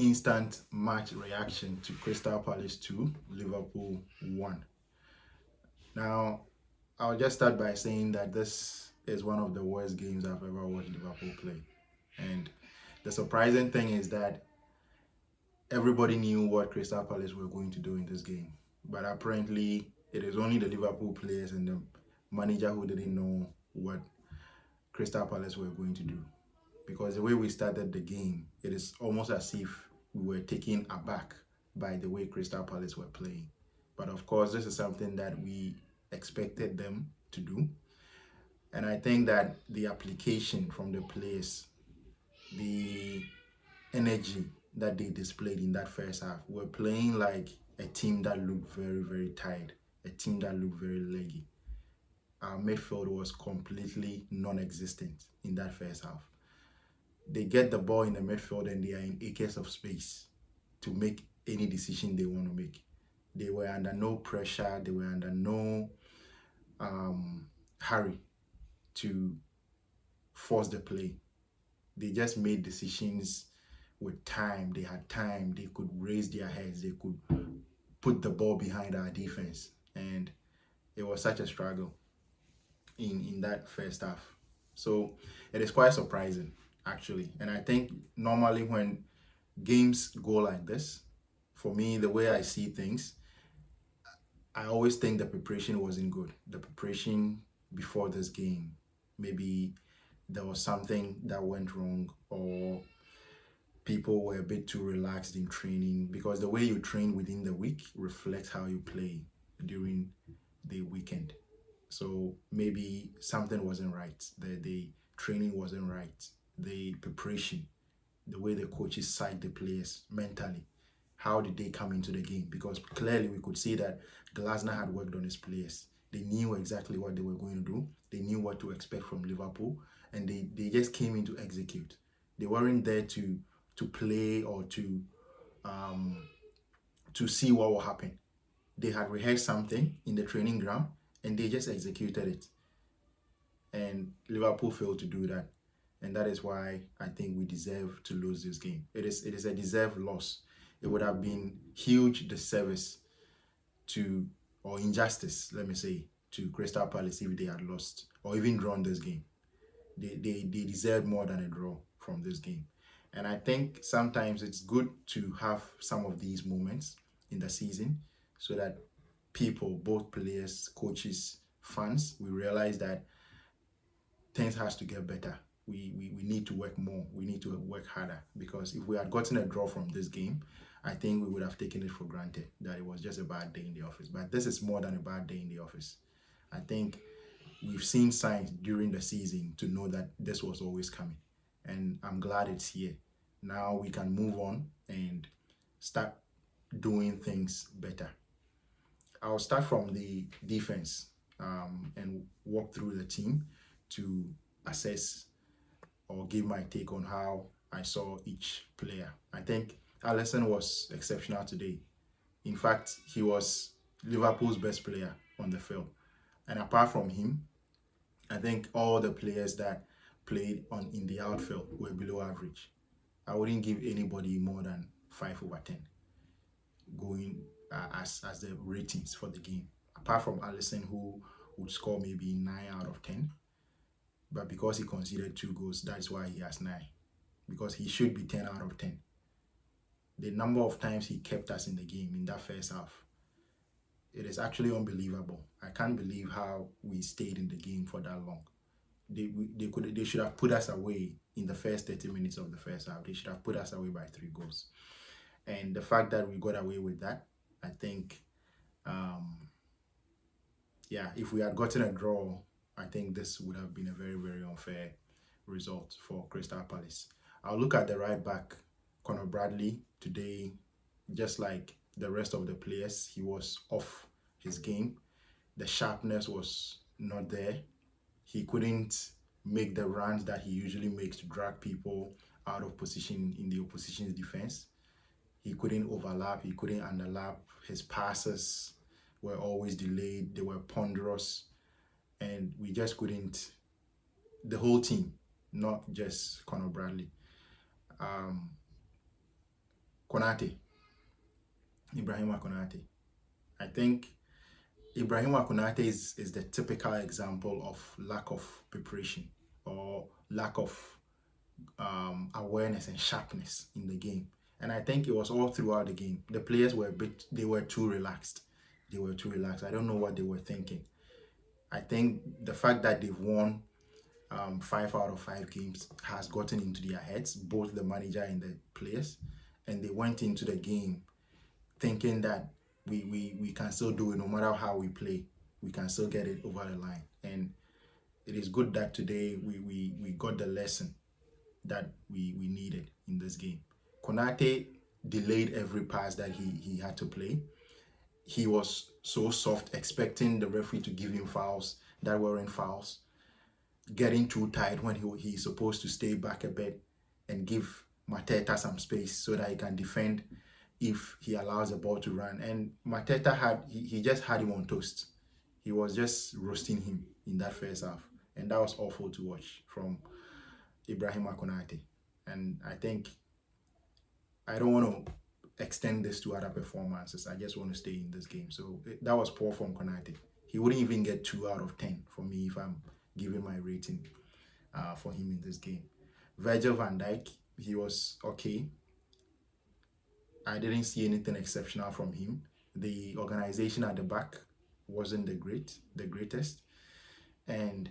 Instant match reaction to Crystal Palace 2, Liverpool 1. Now, I'll just start by saying that this is one of the worst games I've ever watched Liverpool play. And the surprising thing is that everybody knew what Crystal Palace were going to do in this game. But apparently, it is only the Liverpool players and the manager who didn't know what Crystal Palace were going to do. Because the way we started the game, it is almost as if we were taken aback by the way Crystal Palace were playing. But of course, this is something that we expected them to do. And I think that the application from the players, the energy that they displayed in that first half, were playing like a team that looked very, very tired, a team that looked very leggy. Our midfield was completely non-existent in that first half. They get the ball in the midfield and they are in acres of space to make any decision they want to make. They were under no pressure. They were under no hurry to force the play. They just made decisions with time. They had time. They could raise their heads. They could put the ball behind our defense. And it was such a struggle in that first half. So it is quite surprising, actually. And I think normally when games go like this, for me, the way I see things, I always think the preparation wasn't good. The preparation before this game, maybe there was something that went wrong, or people were a bit too relaxed in training, because the way you train within the week reflects how you play during the weekend. So maybe something wasn't right. The training wasn't right. The preparation, the way the coaches psych the players mentally, how did they come into the game? Because clearly we could see that Glasner had worked on his players. They knew exactly what they were going to do. They knew what to expect from Liverpool, and they just came in to execute. They weren't there to play or to see what will happen. They had rehearsed something in the training ground and they just executed it. And Liverpool failed to do that. And that is why I think we deserve to lose this game. It is a deserved loss. It would have been huge disservice to, or injustice, let me say, to Crystal Palace if they had lost or even drawn this game. They deserved more than a draw from this game. And I think sometimes it's good to have some of these moments in the season so that people, both players, coaches, fans, we realize that things has to get better. We need to work more. We need to work harder, because if we had gotten a draw from this game, I think we would have taken it for granted that it was just a bad day in the office. But this is more than a bad day in the office. I think we've seen signs during the season to know that this was always coming. And I'm glad it's here. Now we can move on and start doing things better. I'll start from the defense and walk through the team to assess or give my take on how I saw each player. I think Alisson was exceptional today. In fact, he was Liverpool's best player on the field. And apart from him, I think all the players that played in the outfield were below average. I wouldn't give anybody more than 5/10 going as the ratings for the game. Apart from Alisson, who would score maybe 9/10. But because he conceded 2 goals, that's why he has 9. Because he should be 10/10. The number of times he kept us in the game in that first half, it is actually unbelievable. I can't believe how we stayed in the game for that long. They should have put us away in the first 30 minutes of the first half. They should have put us away by 3 goals. And the fact that we got away with that, I think, if we had gotten a draw, I think this would have been a very, very unfair result for Crystal Palace. I'll look at the right back, Conor Bradley, today. Just like the rest of the players, he was off his game. The sharpness was not there. He couldn't make the runs that he usually makes to drag people out of position in the opposition's defense. He couldn't overlap. He couldn't underlap. His passes were always delayed. They were ponderous. And we just couldn't, the whole team, not just Conor Bradley. Konate, Ibrahima Konate. I think Ibrahima Konate is the typical example of lack of preparation or lack of awareness and sharpness in the game. And I think it was all throughout the game. The players were they were too relaxed. They were too relaxed. I don't know what they were thinking. I think the fact that they've won 5 out of 5 games has gotten into their heads, both the manager and the players, and they went into the game thinking that we can still do it no matter how we play. We can still get it over the line. And it is good that today we got the lesson that we needed in this game. Konate delayed every pass that he had to play. He was so soft, expecting the referee to give him fouls that weren't fouls, getting too tight when he's supposed to stay back a bit and give Mateta some space so that he can defend if he allows the ball to run. And Mateta he just had him on toast. He was just roasting him in that first half. And that was awful to watch from Ibrahima Konate. And I think I don't want to extend this to other performances. I just want to stay in this game. So that was poor from Konate. He wouldn't even get 2 out of 10 for me if I'm giving my rating for him in this game. Virgil van Dijk, he was okay. I didn't see anything exceptional from him. The organization at the back wasn't the greatest. And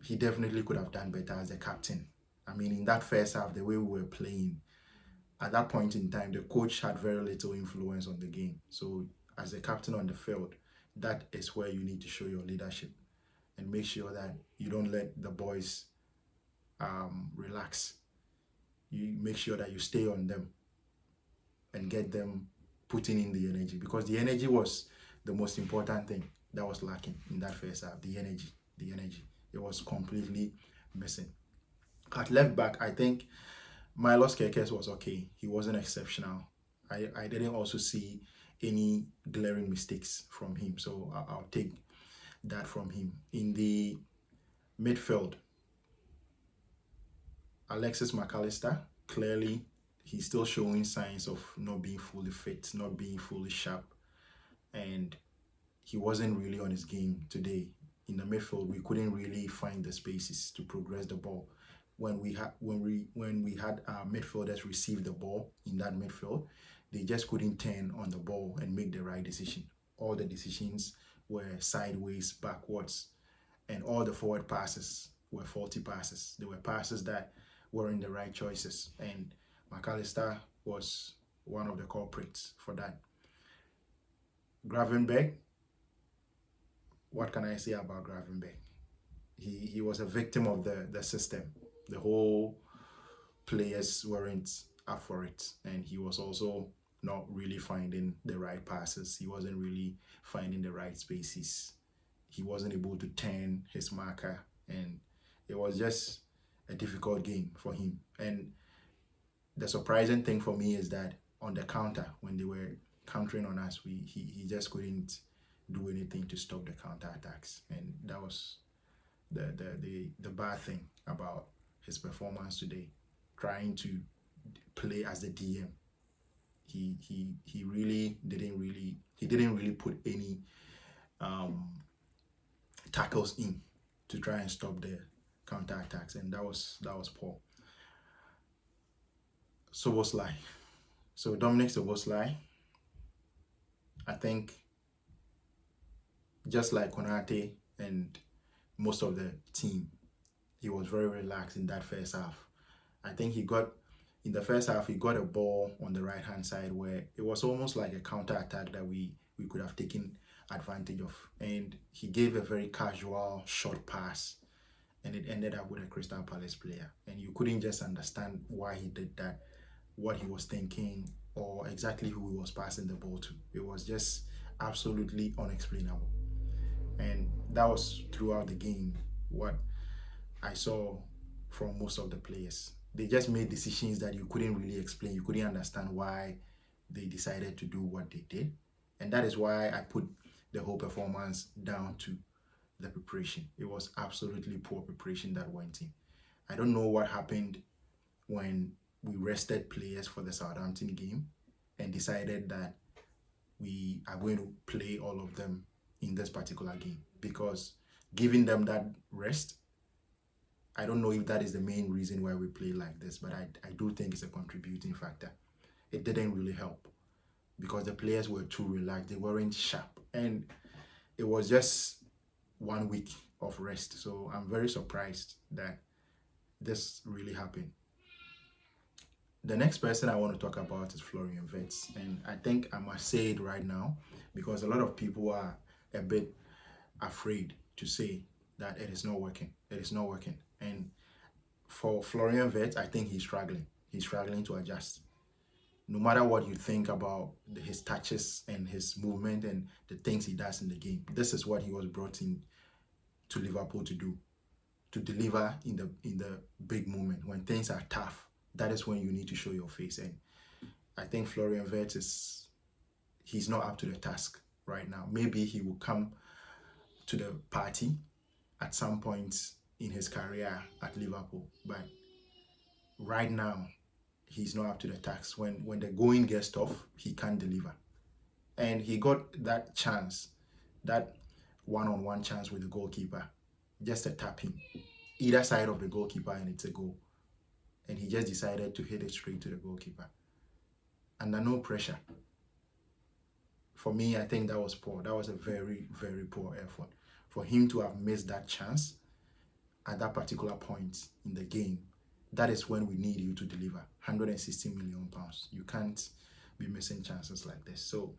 he definitely could have done better as a captain. I mean, in that first half, the way we were playing, at that point in time, the coach had very little influence on the game. So as a captain on the field, that is where you need to show your leadership and make sure that you don't let the boys relax. You make sure that you stay on them and get them putting in the energy, because the energy was the most important thing that was lacking in that first half. The energy. It was completely missing. At left back, I think Milos Kerkez was okay. He wasn't exceptional. I didn't also see any glaring mistakes from him, so I'll take that from him. In the midfield, Alexis McAllister, clearly he's still showing signs of not being fully fit, not being fully sharp, and he wasn't really on his game today. In the midfield, we couldn't really find the spaces to progress the ball. When we had our midfielders receive the ball in that midfield, they just couldn't turn on the ball and make the right decision. All the decisions were sideways, backwards, and all the forward passes were faulty passes. They were passes that weren't the right choices, and McAllister was one of the culprits for that. Gravenberch, what can I say about Gravenberch? He was a victim of the system. The whole players weren't up for it, and he was also not really finding the right passes. He wasn't really finding the right spaces. He wasn't able to turn his marker, and it was just a difficult game for him. And the surprising thing for me is that on the counter, when they were countering on us, he just couldn't do anything to stop the counter attacks, and that was the bad thing about his performance today. Trying to play as the DM, he didn't really put any tackles in to try and stop the counter attacks, and that was poor. Szoboszlai. So Dominic Szoboszlai, I think, just like Konate and most of the team, he was very relaxed in that first half. I think in the first half, he got a ball on the right-hand side where it was almost like a counter-attack that we could have taken advantage of. And he gave a very casual, short pass, and it ended up with a Crystal Palace player. And you couldn't just understand why he did that, what he was thinking, or exactly who he was passing the ball to. It was just absolutely unexplainable. And that was throughout the game what I saw from most of the players. They just made decisions that you couldn't really explain. You couldn't understand why they decided to do what they did. And that is why I put the whole performance down to the preparation. It was absolutely poor preparation that went in. I don't know what happened when we rested players for the Southampton game and decided that we are going to play all of them in this particular game, because giving them that rest, I don't know if that is the main reason why we play like this, but I do think it's a contributing factor. It didn't really help because the players were too relaxed. They weren't sharp. And it was just 1 week of rest. So I'm very surprised that this really happened. The next person I want to talk about is Florian Wirtz. And I think I must say it right now because a lot of people are a bit afraid to say that it is not working. It is not working. And for Florian Wirtz, I think he's struggling. He's struggling to adjust. No matter what you think about his touches and his movement and the things he does in the game, this is what he was brought in to Liverpool to do, to deliver in the big moment when things are tough. That is when you need to show your face. And I think Florian Wirtz he's not up to the task right now. Maybe he will come to the party at some point in his career at Liverpool, but right now he's not up to the task. When the going gets tough, he can't deliver. And he got that chance, that one-on-one chance with the goalkeeper, just a tap in either side of the goalkeeper and it's a goal. And he just decided to hit it straight to the goalkeeper under no pressure. For me, I think that was poor. That was a very, very poor effort. For him to have missed that chance at that particular point in the game, that is when we need you to deliver. £160 million. You can't be missing chances like this. So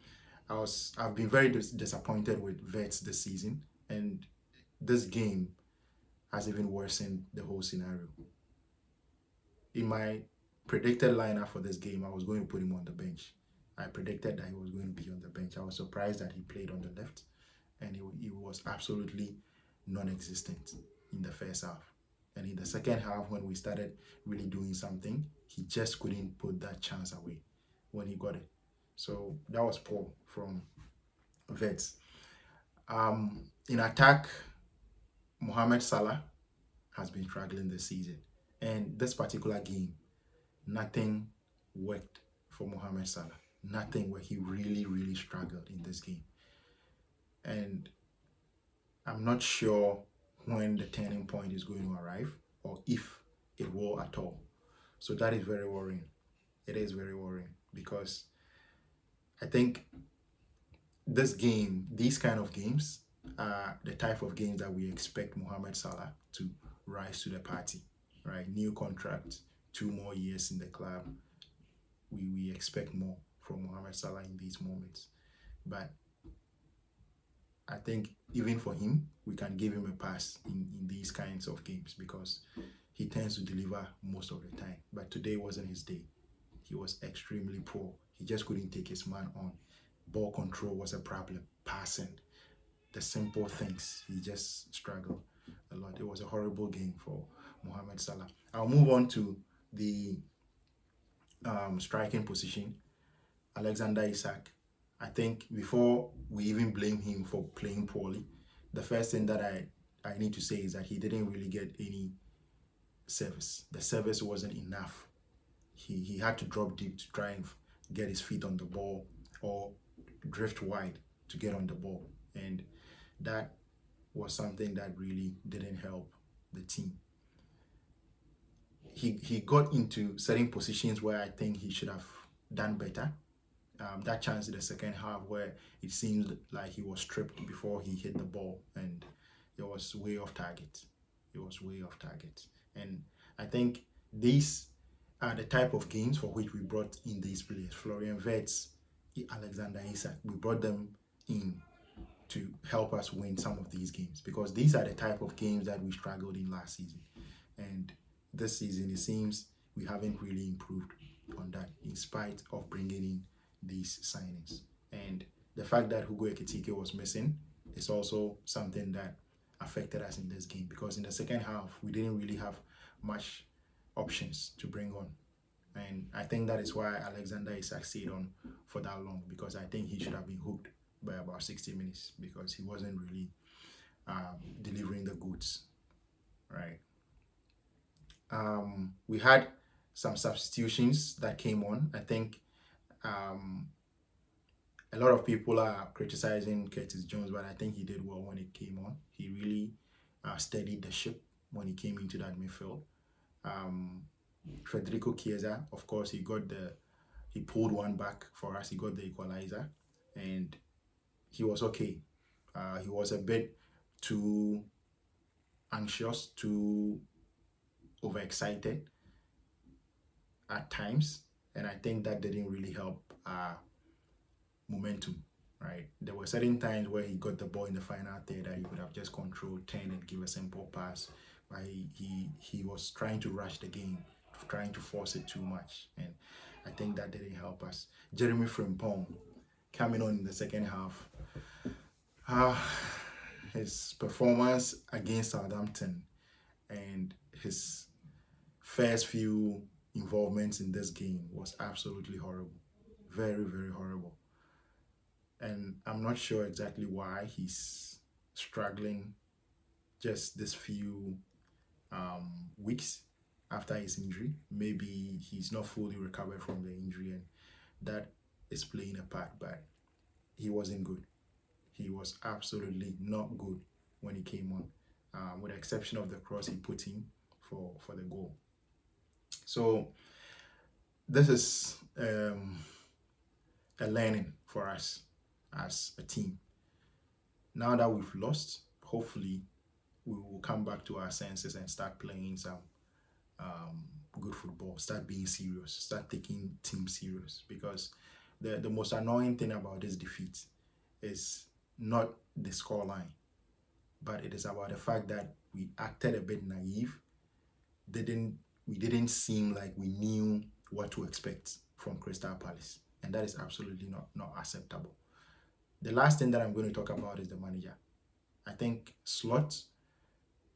I've been very disappointed with Wirtz this season, and this game has even worsened the whole scenario. In my predicted lineup for this game, I was going to put him on the bench. I predicted that he was going to be on the bench. I was surprised that he played on the left, and he was absolutely non-existent in the first half. And in the second half, when we started really doing something, he just couldn't put that chance away when he got it. So that was poor from Wirtz. In attack, Mohamed Salah has been struggling this season. And this particular game, nothing worked for Mohamed Salah. Nothing where he really, really struggled in this game. And I'm not sure when the turning point is going to arrive or if it will at all. So that is very worrying. It is very worrying because I think this game, these kind of games are the type of games that we expect Mohamed Salah to rise to the party, right? New contract, 2 more years in the club. We expect more from Mohamed Salah in these moments. But I think even for him, we can give him a pass in these kinds of games because he tends to deliver most of the time. But today wasn't his day. He was extremely poor. He just couldn't take his man on. Ball control was a problem. Passing, the simple things, he just struggled a lot. It was a horrible game for Mohamed Salah. I'll move on to the striking position. Alexander Isak. I think before we even blame him for playing poorly, the first thing that I need to say is that he didn't really get any service. The service wasn't enough. He had to drop deep to try and get his feet on the ball or drift wide to get on the ball. And that was something that really didn't help the team. He got into certain positions where I think he should have done better. That chance in the second half where it seemed like he was stripped before he hit the ball and it was way off target. It was way off target. And I think these are the type of games for which we brought in these players. Florian Wirtz, Alexander Isak, we brought them in to help us win some of these games because these are the type of games that we struggled in last season. And this season, it seems we haven't really improved on that in spite of bringing in these signings. And the fact that Hugo Ekitike was missing is also something that affected us in this game because in the second half, we didn't really have much options to bring on. And I think that is why Alexander Isak stayed on for that long because I think he should have been hooked by about 60 minutes because he wasn't really delivering the goods, right? We had some substitutions that came on. I think um, a lot of people are criticizing Curtis Jones, but I think he did well when he came on. He really steadied the ship when he came into that midfield. Um, Federico Chiesa, of course, he pulled one back for us. He got the equalizer, and he was okay. He was a bit too anxious, too overexcited at times, and I think that didn't really help momentum. Right, there were certain times where he got the ball in the final third that he could have just controlled 10 and give a simple pass, but he was trying to rush the game, trying to force it too much, and I think that didn't help us. Jeremy Frimpong coming on in the second half. His performance against Southampton and his first few involvements in this game was absolutely horrible. Very, very horrible. And I'm not sure exactly why he's struggling just this few weeks after his injury. Maybe he's not fully recovered from the injury, and that is playing a part, but he wasn't good. He was absolutely not good when he came on, with the exception of the cross he put in for the goal. So this is a learning for us as a team. Now that we've lost, hopefully we will come back to our senses and start playing some good football, start being serious, start taking team serious, because the most annoying thing about this defeat is not the scoreline, but it is about the fact that we acted a bit naive. We didn't seem like we knew what to expect from Crystal Palace, and that is absolutely not acceptable. The last thing that I'm going to talk about is the manager. I think Slot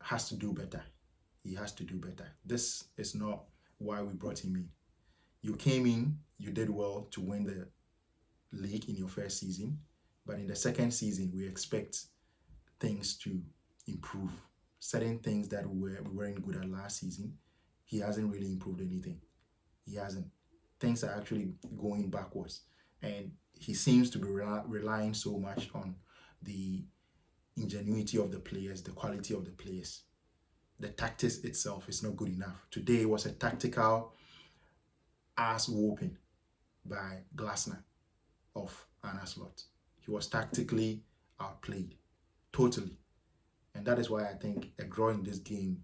has to do better. He has to do better. This is not why we brought him in. You came in, you did well to win the league in your first season, but in the second season, we expect things to improve. Certain things that we weren't good at last season, he hasn't really improved anything. He hasn't. Things are actually going backwards, and he seems to be relying so much on the ingenuity of the players, the quality of the players. The tactics itself is not good enough. Today was a tactical ass whooping by Glasner of Arne Slot. He was tactically outplayed, totally. And that is why I think a draw in this game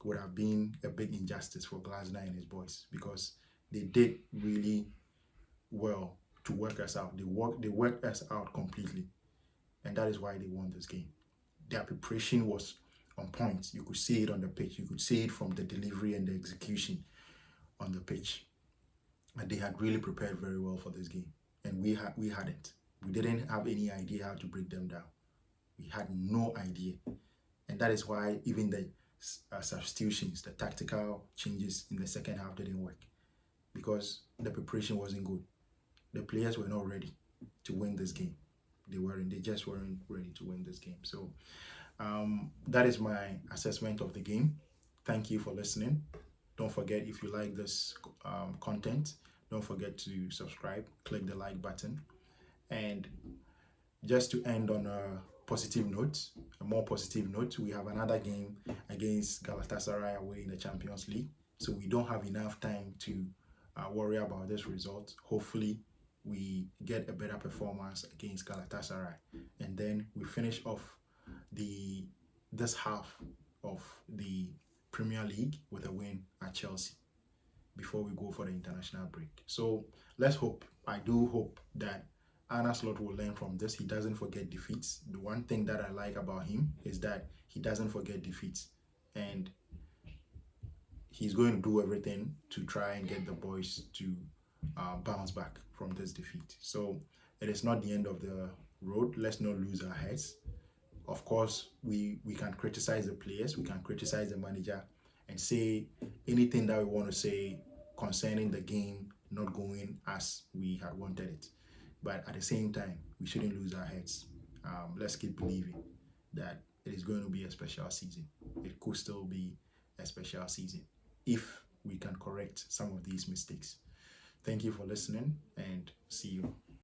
would have been a big injustice for Glasner and his boys, because they did really well to work us out. They worked us out completely, and that is why they won this game. Their preparation was on point. You could see it on the pitch. You could see it from the delivery and the execution on the pitch. And they had really prepared very well for this game, and we hadn't. We didn't have any idea how to break them down. We had no idea, and that is why even the substitutions, the tactical changes in the second half didn't work, because the preparation wasn't good. The players were not ready to win this game. They just weren't ready to win this game. So that is my assessment of the game. Thank you for listening. Don't forget, if you like this content, don't forget to subscribe, click the like button. And just to end on a positive note, a more positive note, we have another game against Galatasaray away in the Champions League. So we don't have enough time to worry about this result. Hopefully, we get a better performance against Galatasaray, and then we finish off this half of the Premier League with a win at Chelsea before we go for the international break. So let's hope. I do hope that Arne Slot will learn from this. He doesn't forget defeats. The one thing that I like about him is that he doesn't forget defeats, and he's going to do everything to try and get the boys to bounce back from this defeat. So it is not the end of the road. Let's not lose our heads. Of course, we can criticize the players, we can criticize the manager, and say anything that we want to say concerning the game not going as we had wanted it. But at the same time, we shouldn't lose our heads. Let's keep believing that it is going to be a special season. It could still be a special season if we can correct some of these mistakes. Thank you for listening, and see you.